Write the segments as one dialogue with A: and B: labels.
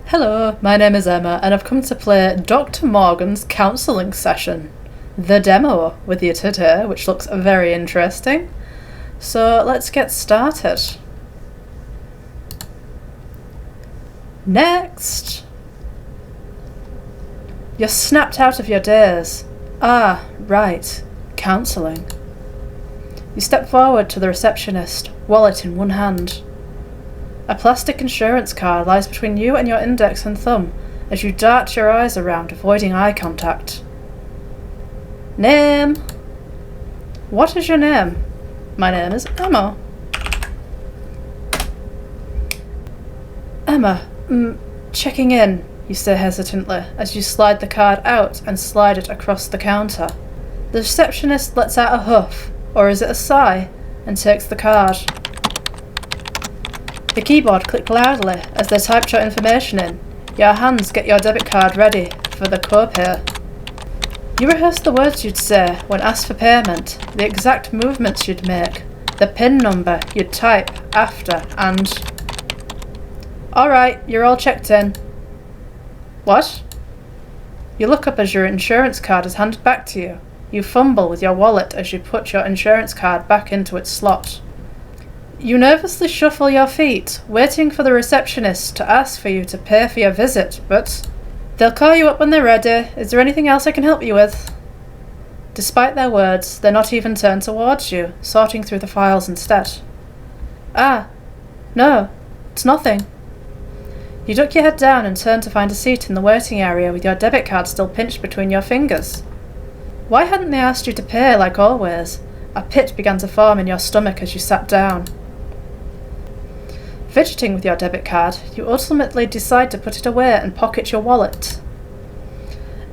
A: Hello, my name is Emma, and I've come to play Dr. Morgan's counselling session. The demo with you today, which looks very interesting. So let's get started. Next! You're snapped out of your daze. Ah, right. Counselling. You step forward to the receptionist, wallet in one hand. A plastic insurance card lies between you and your index and thumb as you dart your eyes around, avoiding eye contact. Name? What is your name? My name is Emma. Emma, checking in, you say hesitantly as you slide the card out and slide it across the counter. The receptionist lets out a huff, or is it a sigh, and takes the card. The keyboard clicked loudly as they typed your information in. Your hands get your debit card ready for the copay. You rehearsed the words you'd say when asked for payment, the exact movements you'd make, the PIN number you'd type after, and... Alright, you're all checked in. What? You look up as your insurance card is handed back to you. You fumble with your wallet as you put your insurance card back into its slot. You nervously shuffle your feet, waiting for the receptionist to ask for you to pay for your visit, but they'll call you up when they're ready. Is there anything else I can help you with? Despite their words, they're not even turned towards you, sorting through the files instead. Ah, no, it's nothing. You duck your head down and turn to find a seat in the waiting area with your debit card still pinched between your fingers. Why hadn't they asked you to pay like always? A pit began to form in your stomach as you sat down. Fidgeting with your debit card, you ultimately decide to put it away and pocket your wallet.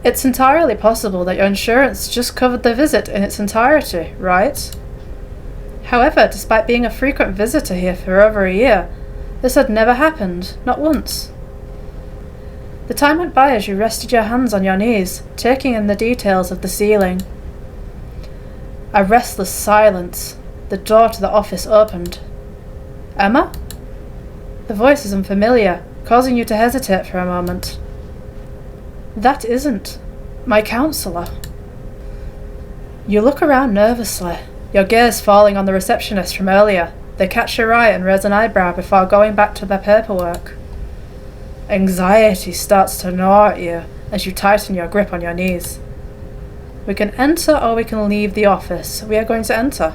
A: It's entirely possible that your insurance just covered the visit in its entirety, right? However, despite being a frequent visitor here for over a year, this had never happened, not once. The time went by as you rested your hands on your knees, taking in the details of the ceiling. A restless silence. The door to the office opened. Emma? The voice is unfamiliar, causing you to hesitate for a moment. That isn't my counsellor. You look around nervously, your gaze falling on the receptionist from earlier. They catch your eye and raise an eyebrow before going back to their paperwork. Anxiety starts to gnaw at you as you tighten your grip on your knees. We can enter or we can leave the office. We are going to enter.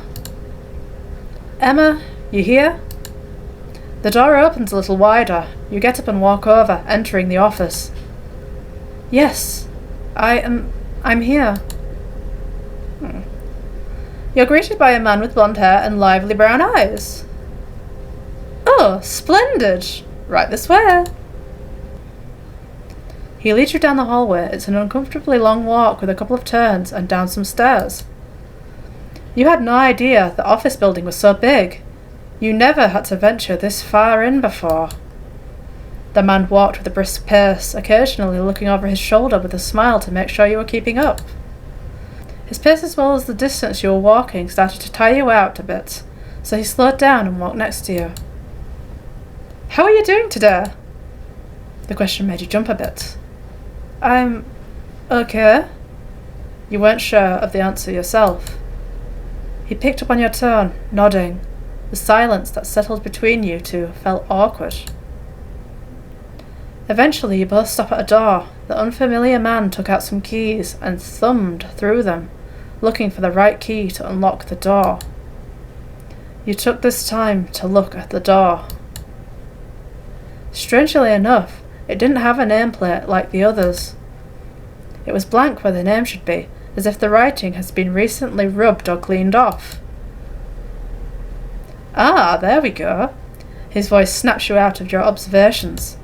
A: Emma, you here? The door opens a little wider. You get up and walk over, entering the office. Yes, I'm here. You're greeted by a man with blonde hair and lively brown eyes. Oh, splendid! Right this way. He leads you down the hallway. It's an uncomfortably long walk with a couple of turns and down some stairs. You had no idea the office building was so big. You never had to venture this far in before. The man walked with a brisk pace, occasionally looking over his shoulder with a smile to make sure you were keeping up. His pace as well as the distance you were walking started to tire you out a bit, so he slowed down and walked next to you. How are you doing today? The question made you jump a bit. I'm okay. You weren't sure of the answer yourself. He picked up on your tone, nodding. The silence that settled between you two felt awkward. Eventually you both stop at a door. The unfamiliar man took out some keys and thumbed through them, looking for the right key to unlock the door. You took this time to look at the door. Strangely enough, it didn't have a nameplate like the others. It was blank where the name should be, as if the writing has been recently rubbed or cleaned off. Ah, there we go. His voice snaps you out of your observations.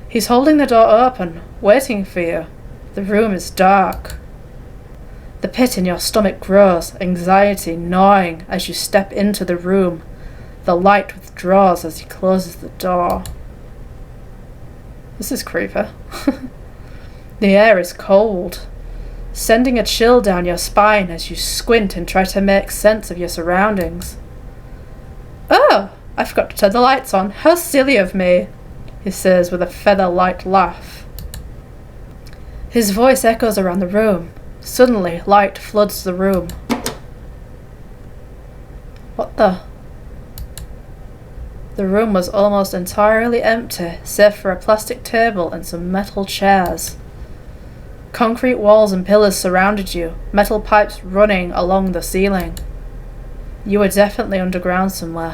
A: He's holding the door open, waiting for you. The room is dark. The pit in your stomach grows, anxiety gnawing as you step into the room. The light withdraws as he closes the door. This is creepy. The air is cold, sending a chill down your spine as you squint and try to make sense of your surroundings. Oh, I forgot to turn the lights on. How silly of me. he says with a feather-light laugh. His voice echoes around the room. Suddenly, light floods the room. What the? The room was almost entirely empty, save for a plastic table and some metal chairs. Concrete walls and pillars surrounded you, metal pipes running along the ceiling. You were definitely underground somewhere.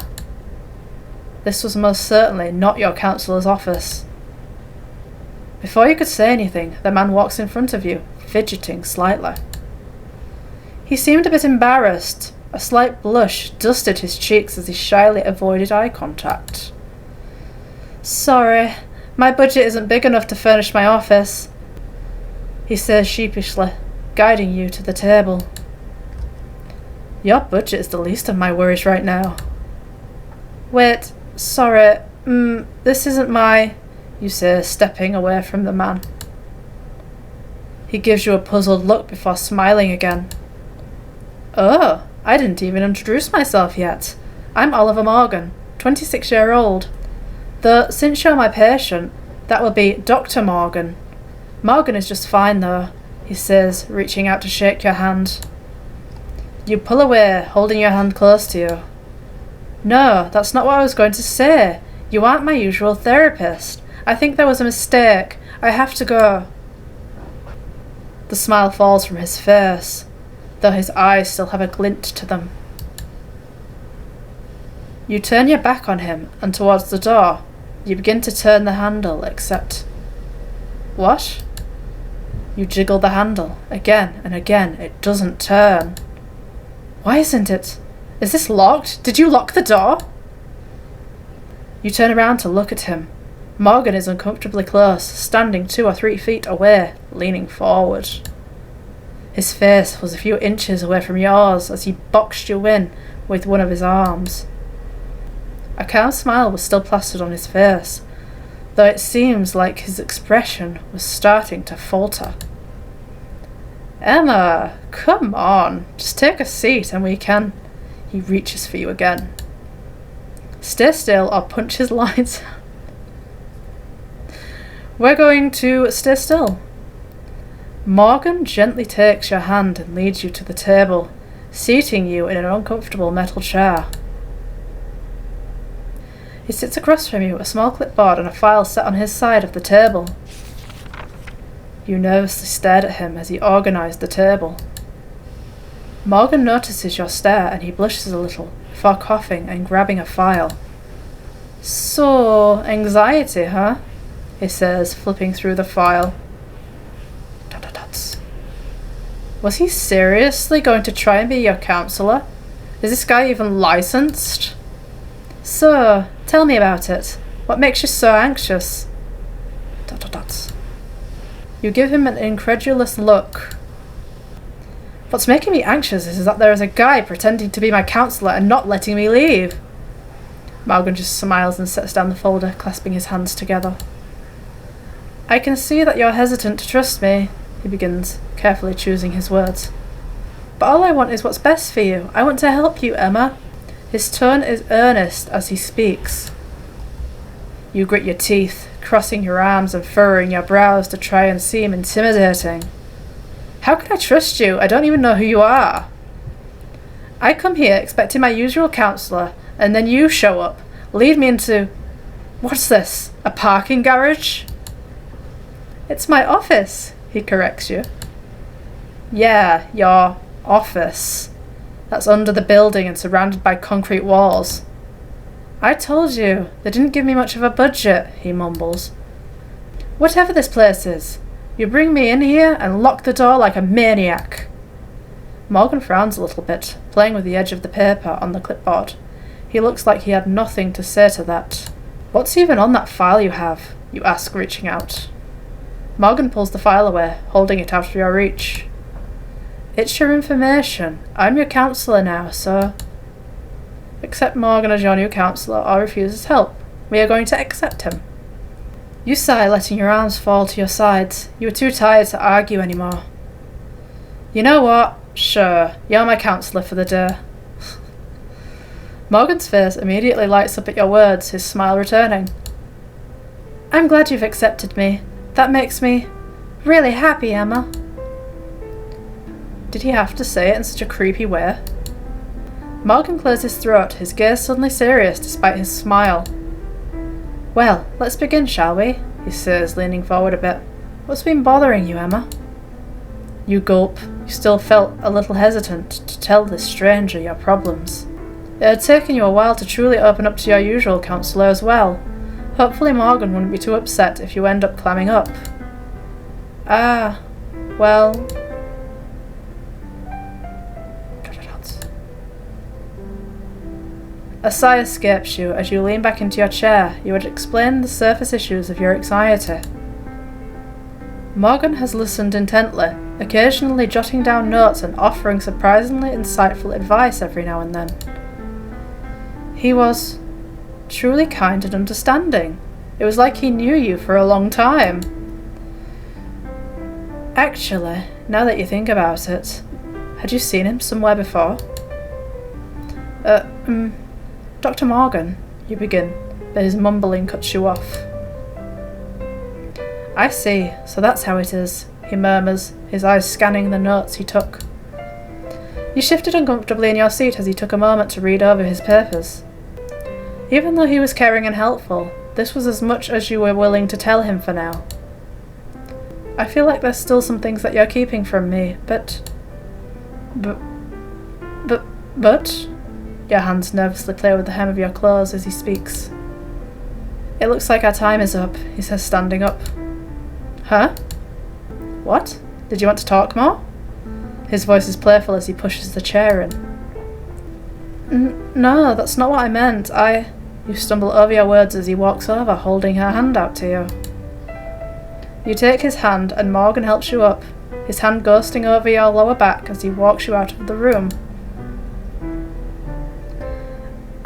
A: This was most certainly not your counsellor's office. Before you could say anything, the man walks in front of you, fidgeting slightly. He seemed a bit embarrassed. A slight blush dusted his cheeks as he shyly avoided eye contact. Sorry, my budget isn't big enough to furnish my office, he says sheepishly, guiding you to the table. Your budget is the least of my worries right now. Wait, sorry, this isn't my... you say, stepping away from the man. He gives you a puzzled look before smiling again. Oh, I didn't even introduce myself yet. I'm Oliver Morgan, 26-year-old. Though, since you're my patient, that will be Dr. Morgan. Morgan is just fine, though, he says, reaching out to shake your hand. You pull away, holding your hand close to you. No, that's not what I was going to say. You aren't my usual therapist. I think there was a mistake. I have to go. The smile falls from his face, though his eyes still have a glint to them. You turn your back on him, and towards the door. You begin to turn the handle, except... What? You jiggle the handle, again and again. It doesn't turn. Why isn't it? Is this locked? Did you lock the door? You turn around to look at him. Morgan is uncomfortably close, standing 2 or 3 feet away, leaning forward. His face was a few inches away from yours as he boxed you in with one of his arms. A calm smile was still plastered on his face, though it seems like his expression was starting to falter. Emma, come on, just take a seat and we can... He reaches for you again. Stay still or punch his lines. We're going to stay still. Morgan gently takes your hand and leads you to the table, seating you in an uncomfortable metal chair. He sits across from you, a small clipboard and a file set on his side of the table. You nervously stared at him as he organised the table. Morgan notices your stare and he blushes a little, before coughing and grabbing a file. So, anxiety, huh? He says, flipping through the file. Was he seriously going to try and be your counsellor? Is this guy even licensed? So, tell me about it. What makes you so anxious? You give him an incredulous look. What's making me anxious is that there is a guy pretending to be my counsellor and not letting me leave. Morgan just smiles and sets down the folder, clasping his hands together. I can see that you're hesitant to trust me, he begins, carefully choosing his words. But all I want is what's best for you. I want to help you, Emma. His tone is earnest as he speaks. You grit your teeth, crossing your arms and furrowing your brows to try and seem intimidating. How can I trust you? I don't even know who you are. I come here expecting my usual counsellor, and then you show up, lead me into... What's this? A parking garage? It's my office, he corrects you. Yeah, your office. That's under the building and surrounded by concrete walls. I told you, they didn't give me much of a budget, he mumbles. Whatever this place is, you bring me in here and lock the door like a maniac. Morgan frowns a little bit, playing with the edge of the paper on the clipboard. He looks like he had nothing to say to that. What's even on that file you have? You ask, reaching out. Morgan pulls the file away, holding it out of your reach. It's your information. I'm your counsellor now, so... Accept Morgan as your new counsellor or refuse his help. We are going to accept him. You sigh, letting your arms fall to your sides. You are too tired to argue anymore. You know what? Sure, you're my counsellor for the day. Morgan's face immediately lights up at your words, his smile returning. I'm glad you've accepted me. That makes me really happy, Emma. Did he have to say it in such a creepy way? Morgan clears his throat, his gaze suddenly serious despite his smile. Well, let's begin, shall we? He says, leaning forward a bit. What's been bothering you, Emma? You gulp. You still felt a little hesitant to tell this stranger your problems. It had taken you a while to truly open up to your usual counsellor as well. Hopefully Morgan wouldn't be too upset if you end up clamming up. Ah, well... A sigh escapes you as you lean back into your chair. You would explain the surface issues of your anxiety. Morgan has listened intently, occasionally jotting down notes and offering surprisingly insightful advice every now and then. He was truly kind and understanding. It was like he knew you for a long time. Actually, now that you think about it, had you seen him somewhere before? Dr. Morgan, you begin, but his mumbling cuts you off. I see, so that's how it is, he murmurs, his eyes scanning the notes he took. You shifted uncomfortably in your seat as he took a moment to read over his papers. Even though he was caring and helpful, this was as much as you were willing to tell him for now. I feel like there's still some things that you're keeping from me, but... Your hands nervously play with the hem of your clothes as he speaks. It looks like our time is up, he says, standing up. Huh? What? Did you want to talk more? His voice is playful as he pushes the chair in. No, that's not what I meant. You stumble over your words as he walks over, holding her hand out to you. You take his hand and Morgan helps you up, his hand ghosting over your lower back as he walks you out of the room.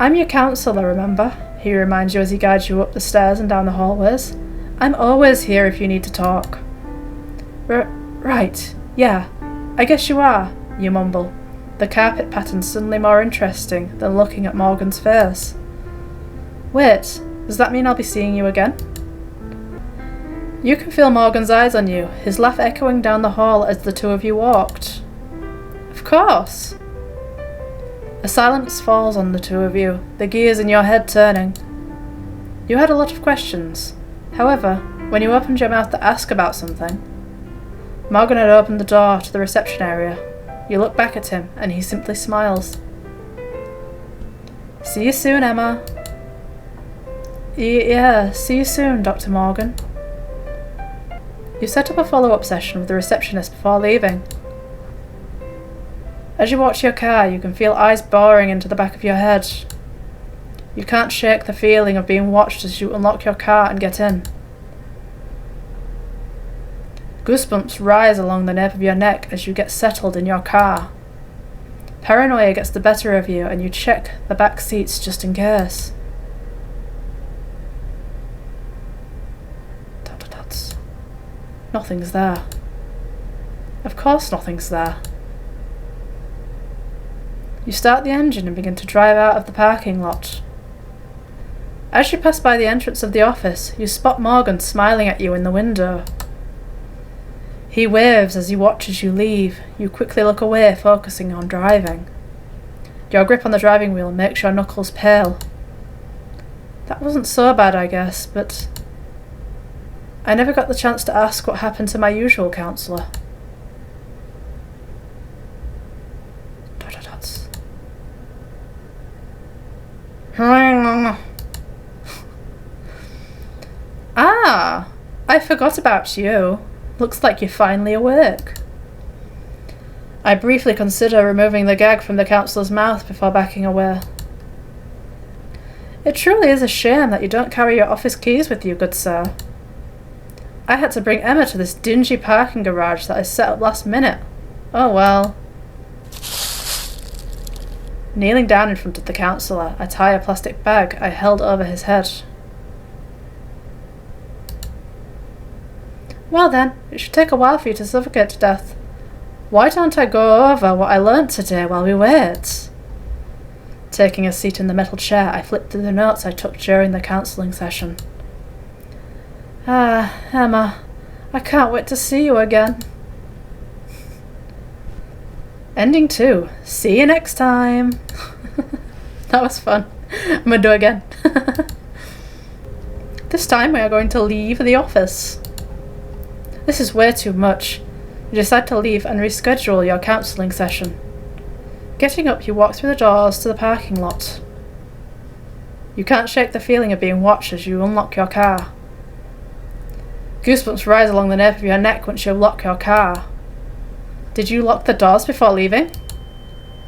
A: I'm your counsellor, remember? He reminds you as he guides you up the stairs and down the hallways. I'm always here if you need to talk. Right, yeah, I guess you are, you mumble, the carpet pattern suddenly more interesting than looking at Morgan's face. Wait, does that mean I'll be seeing you again? You can feel Morgan's eyes on you, his laugh echoing down the hall as the two of you walked. Of course. A silence falls on the two of you, the gears in your head turning. You had a lot of questions. However, when you opened your mouth to ask about something, Morgan had opened the door to the reception area. You look back at him, and he simply smiles. See you soon, Emma. Yeah, see you soon, Dr. Morgan. You set up a follow-up session with the receptionist before leaving. As you watch your car, you can feel eyes boring into the back of your head. You can't shake the feeling of being watched as you unlock your car and get in. Goosebumps rise along the nape of your neck as you get settled in your car. Paranoia gets the better of you and you check the back seats just in case. Dots. Nothing's there. Of course nothing's there. You start the engine and begin to drive out of the parking lot. As you pass by the entrance of the office, you spot Morgan smiling at you in the window. He waves as he watches you leave. You quickly look away, focusing on driving. Your grip on the driving wheel makes your knuckles pale. That wasn't so bad, I guess, but I never got the chance to ask what happened to my usual counsellor. Ah, I forgot about you. Looks like you're finally awake. I briefly consider removing the gag from the counsellor's mouth before backing away. It truly is a shame that you don't carry your office keys with you, good sir. I had to bring Emma to this dingy parking garage that I set up last minute. Oh well. Kneeling down in front of the counsellor, I tie a plastic bag I held over his head. Well then, it should take a while for you to suffocate to death. Why don't I go over what I learnt today while we wait? Taking a seat in the metal chair, I flipped through the notes I took during the counselling session. Ah, Emma, I can't wait to see you again. Ending 2. See you next time. That was fun. I'm gonna do it again. This time we are going to leave the office. This is way too much. You decide to leave and reschedule your counselling session. Getting up, you walk through the doors to the parking lot. You can't shake the feeling of being watched as you unlock your car. Goosebumps rise along the nape of your neck once you lock your car. Did you lock the doors before leaving?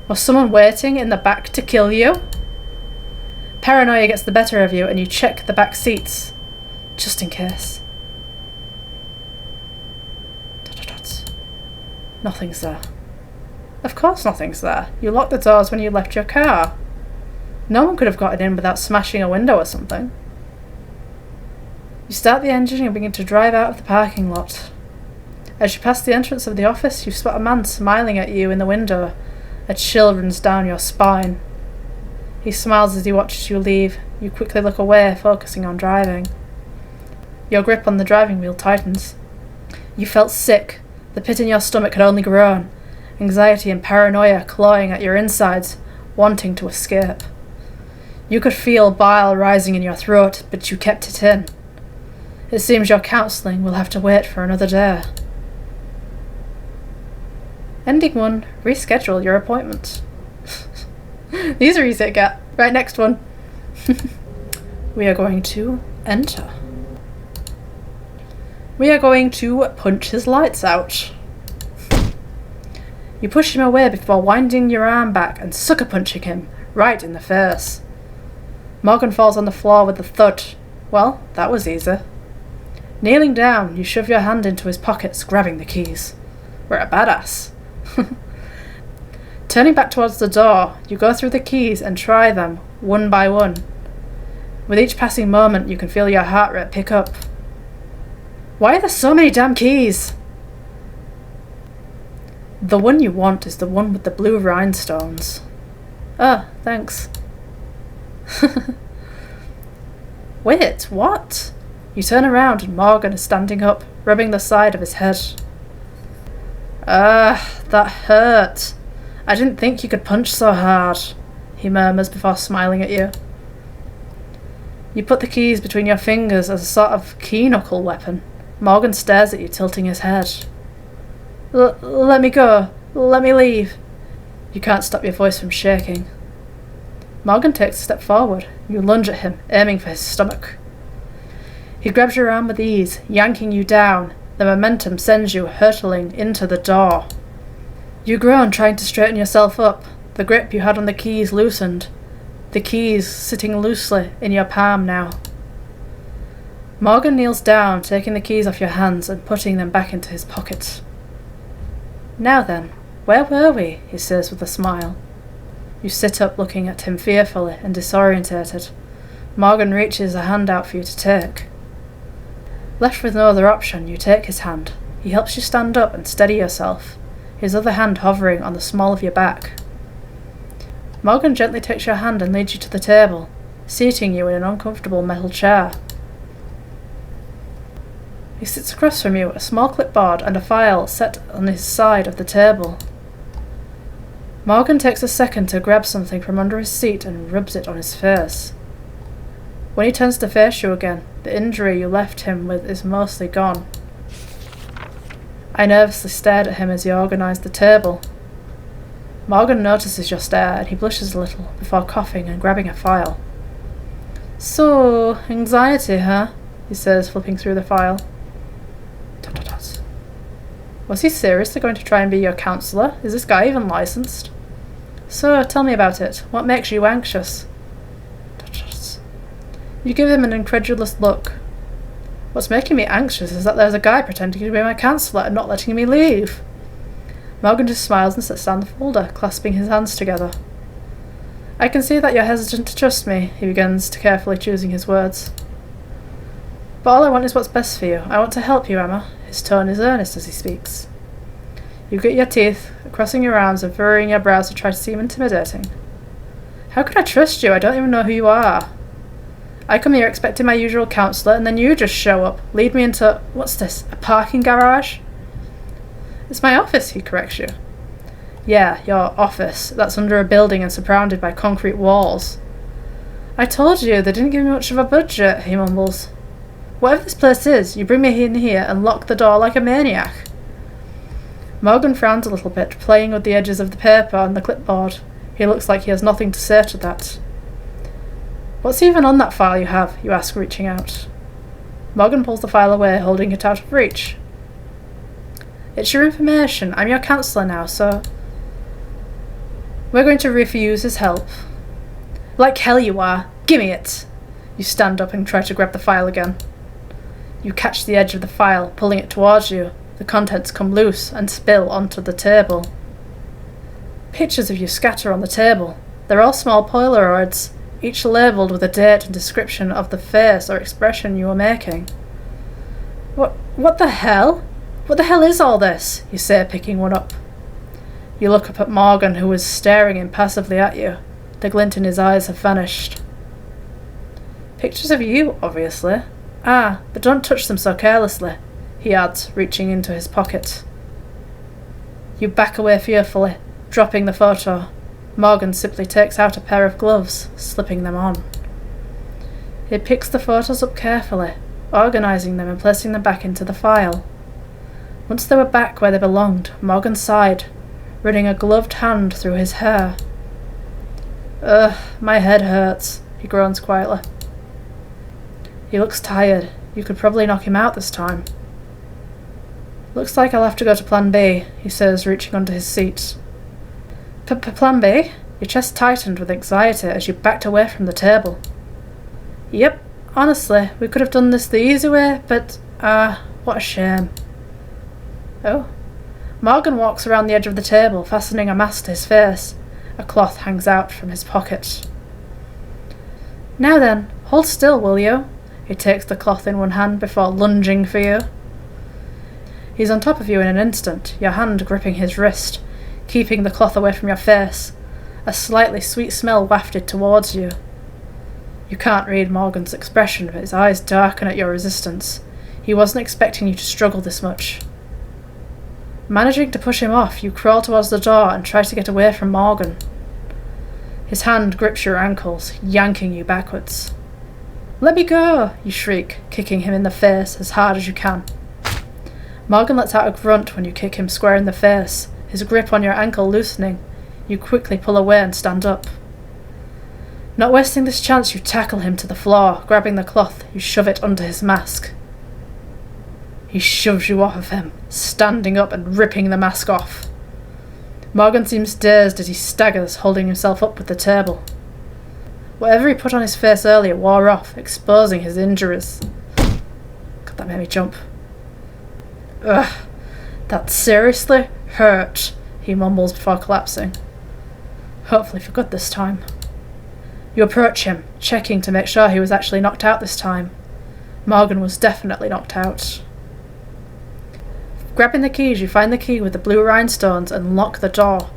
A: Was someone waiting in the back to kill you? Paranoia gets the better of you and you check the back seats, just in case. Nothing's there. Of course nothing's there. You locked the doors when you left your car. No one could have gotten in without smashing a window or something. You start the engine and begin to drive out of the parking lot. As you pass the entrance of the office, you spot a man smiling at you in the window. A chill runs down your spine. He smiles as he watches you leave. You quickly look away, focusing on driving. Your grip on the driving wheel tightens. You felt sick. The pit in your stomach had only grown. Anxiety and paranoia clawing at your insides, wanting to escape. You could feel bile rising in your throat, but you kept it in. It seems your counselling will have to wait for another day. Ending 1. Reschedule your appointment. These are easy to get. Right, next one. We are going to enter. We are going to punch his lights out. You push him away before winding your arm back and sucker punching him right in the face. Morgan falls on the floor with a thud. Well, that was easy. Kneeling down, you shove your hand into his pockets, grabbing the keys. We're a badass. Turning back towards the door, you go through the keys and try them, one by one. With each passing moment, you can feel your heart rate pick up. Why are there so many damn keys? The one you want is the one with the blue rhinestones. Oh, thanks. Wait, what? You turn around and Morgan is standing up, rubbing the side of his head. That hurt. I didn't think you could punch so hard, he murmurs before smiling at you. You put the keys between your fingers as a sort of key-knuckle weapon. Morgan stares at you, tilting his head. Let me go. Let me leave. You can't stop your voice from shaking. Morgan takes a step forward. You lunge at him, aiming for his stomach. He grabs your arm with ease, yanking you down. The momentum sends you hurtling into the door. You groan, trying to straighten yourself up. The grip you had on the keys loosened. The keys sitting loosely in your palm now. Morgan kneels down, taking the keys off your hands and putting them back into his pocket. Now then, where were we? He says with a smile. You sit up, looking at him fearfully and disorientated. Morgan reaches a hand out for you to take. Left with no other option, you take his hand. He helps you stand up and steady yourself, his other hand hovering on the small of your back. Morgan gently takes your hand and leads you to the table, seating you in an uncomfortable metal chair. He sits across from you, a small clipboard and a file set on his side of the table. Morgan takes a second to grab something from under his seat and rubs it on his face. When he turns to face you again, the injury you left him with is mostly gone. I nervously stared at him as he organised the table. Morgan notices your stare and he blushes a little before coughing and grabbing a file. So, anxiety, huh? He says, flipping through the file. Was he seriously going to try and be your counsellor? Is this guy even licensed? So, tell me about it. What makes you anxious? You give him an incredulous look. What's making me anxious is that there's a guy pretending to be my counsellor and not letting me leave. Morgan just smiles and sits down the folder, clasping his hands together. I can see that you're hesitant to trust me, he begins, carefully choosing his words. But all I want is what's best for you. I want to help you, Emma. His tone is earnest as he speaks. You grit your teeth, crossing your arms and furrowing your brows to try to seem intimidating. How could I trust you? I don't even know who you are. I come here expecting my usual counsellor, and then you just show up, lead me into, what's this, a parking garage? It's my office, he corrects you. Yeah, your office. That's under a building and surrounded by concrete walls. I told you, they didn't give me much of a budget, he mumbles. Whatever this place is, you bring me in here and lock the door like a maniac. Morgan frowns a little bit, playing with the edges of the paper on the clipboard. He looks like he has nothing to say to that. What's even on that file you have? You ask, reaching out. Morgan pulls the file away, holding it out of reach. It's your information. I'm your counsellor now, so... We're going to refuse his help. Like hell you are. Gimme it. You stand up and try to grab the file again. You catch the edge of the file, pulling it towards you. The contents come loose and spill onto the table. Pictures of you scatter on the table. They're all small Polaroids, each labelled with a date and description of the face or expression you are making. What the hell? What the hell is all this? You say, picking one up. You look up at Morgan, who is staring impassively at you. The glint in his eyes have vanished. Pictures of you, obviously. Ah, but don't touch them so carelessly, he adds, reaching into his pocket. You back away fearfully, dropping the photo. Morgan simply takes out a pair of gloves, slipping them on. He picks the photos up carefully, organising them and placing them back into the file. Once they were back where they belonged, Morgan sighed, running a gloved hand through his hair. Ugh, my head hurts, he groans quietly. He looks tired. You could probably knock him out this time. Looks like I'll have to go to Plan B, he says, reaching under his seat. Plan B? Your chest tightened with anxiety as you backed away from the table. Yep, honestly, we could have done this the easy way, but, what a shame. Oh. Morgan walks around the edge of the table, fastening a mask to his face. A cloth hangs out from his pocket. Now then, hold still, will you? He takes the cloth in one hand before lunging for you. He's on top of you in an instant, your hand gripping his wrist, keeping the cloth away from your face. A slightly sweet smell wafted towards you. You can't read Morgan's expression, but his eyes darken at your resistance. He wasn't expecting you to struggle this much. Managing to push him off, you crawl towards the door and try to get away from Morgan. His hand grips your ankles, yanking you backwards. Let me go, you shriek, kicking him in the face as hard as you can. Morgan lets out a grunt when you kick him square in the face, his grip on your ankle loosening. You quickly pull away and stand up. Not wasting this chance, you tackle him to the floor. Grabbing the cloth, you shove it under his mask. He shoves you off of him, standing up and ripping the mask off. Morgan seems dazed as he staggers, holding himself up with the table. Whatever he put on his face earlier wore off, exposing his injuries. God, that made me jump. Ugh, that seriously hurt, he mumbles before collapsing. Hopefully for good this time. You approach him, checking to make sure he was actually knocked out this time. Morgan was definitely knocked out. Grabbing the keys, you find the key with the blue rhinestones and lock the door.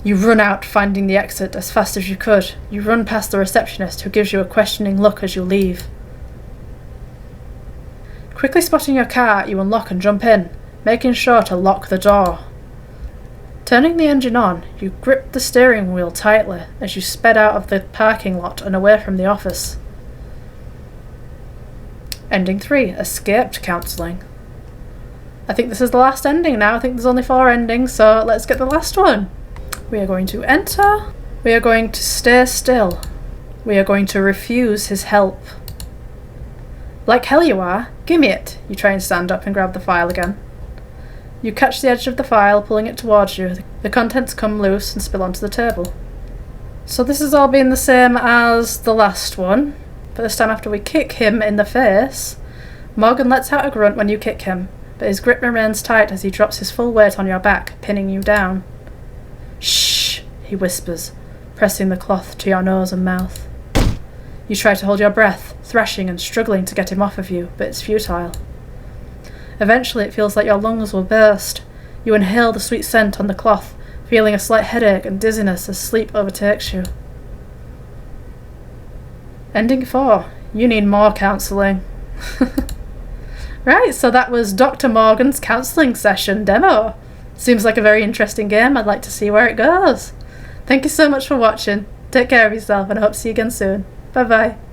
A: You run out, finding the exit as fast as you could. You run past the receptionist, who gives you a questioning look as you leave. Quickly spotting your car, you unlock and jump in, making sure to lock the door. Turning the engine on, you grip the steering wheel tightly as you sped out of the parking lot and away from the office. Ending 3. Escaped counselling. I think this is the last ending now. I think there's only 4 endings, so let's get the last one. We are going to enter. We are going to stay still. We are going to refuse his help. Like hell you are. Gimme it. You try and stand up and grab the file again. You catch the edge of the file, pulling it towards you. The contents come loose and spill onto the table. So this has all been the same as the last one, but this time after we kick him in the face, Morgan lets out a grunt when you kick him, but his grip remains tight as he drops his full weight on your back, pinning you down. Shh, he whispers, pressing the cloth to your nose and mouth. You try to hold your breath, thrashing and struggling to get him off of you, but it's futile. Eventually it feels like your lungs will burst. You inhale the sweet scent on the cloth, feeling a slight headache and dizziness as sleep overtakes you. Ending 4. You need more counselling. Right, so that was Dr. Morgan's counselling session demo. Seems like a very interesting game. I'd like to see where it goes. Thank you so much for watching. Take care of yourself and I hope to see you again soon. Bye bye.